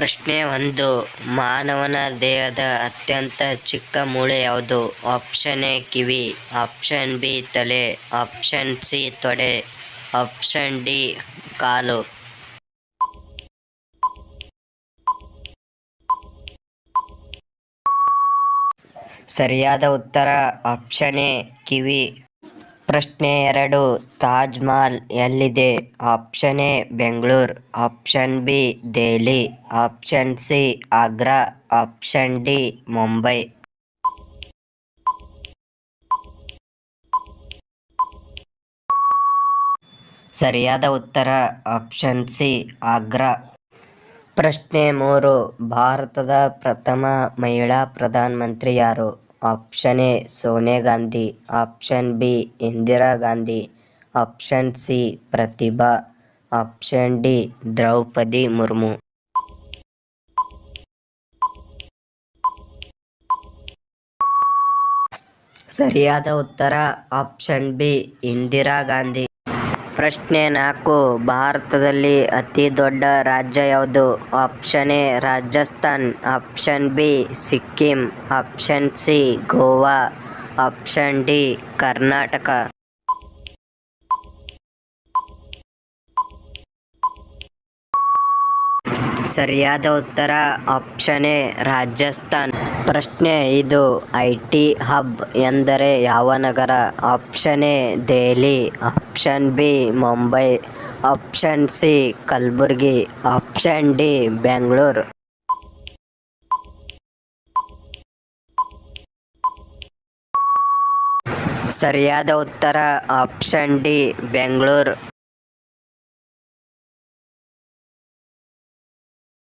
ಪ್ರಶ್ನೆ 1. ಮಾನವನ ದೇಹದ ಅತ್ಯಂತ ಚಿಕ್ಕ ಮೂಳೆ ಯಾವುದು? Option A kiwi, option B ತಲೆ, ಆಪ್ಷನ್ ಸಿ ತೊಡೆ, ಆಪ್ಷನ್ ಡಿ ಕಾಲು. ಸರಿಯಾದ ಉತ್ತರ ಆಪ್ಷನ್ ಎ ಕಿವಿ. ಪ್ರಶ್ನೆ 2. ತಾಜ್ ಮಹಲ್ ಎಲ್ಲಿದೆ? Option A Bengaluru, option B Delhi, option C Agra, option D Mumbai. ಸರಿಯಾದ ಉತ್ತರ ಆಪ್ಷನ್ ಸಿ ಆಗ್ರಾ. ಪ್ರಶ್ನೆ 3. ಭಾರತದ ಪ್ರಥಮ ಮಹಿಳಾ ಪ್ರಧಾನಮಂತ್ರಿ ಯಾರು? Option A Sonia Gandhi, option B Indira Gandhi, option C Pratibha, option D Draupadi Murmu. ಸರಿಯಾದ ಉತ್ತರ ಆಪ್ಷನ್ ಬಿ ಇಂದಿರಾ ಗಾಂಧಿ. ಪ್ರಶ್ನೆ 4. ಭಾರತದಲ್ಲಿ ಅತಿ ದೊಡ್ಡ ರಾಜ್ಯ ಯಾವುದು? Option A Rajasthan, option B Sikkim, option C Goa, option D Karnataka. ಸರಿಯಾದ ಉತ್ತರ ಆಪ್ಷನ್ ಎ ರಾಜಸ್ಥಾನ್. ಪ್ರಶ್ನೆ 5. ಐಟಿ ಹಬ್ ಎಂದರೆ ಯಾವ ನಗರ? Option A Delhi, option B Mumbai, option C Kalaburagi, option D Bengaluru. ಸರಿಯಾದ ಉತ್ತರ ಆಪ್ಷನ್ ಡಿ ಬೆಂಗಳೂರು.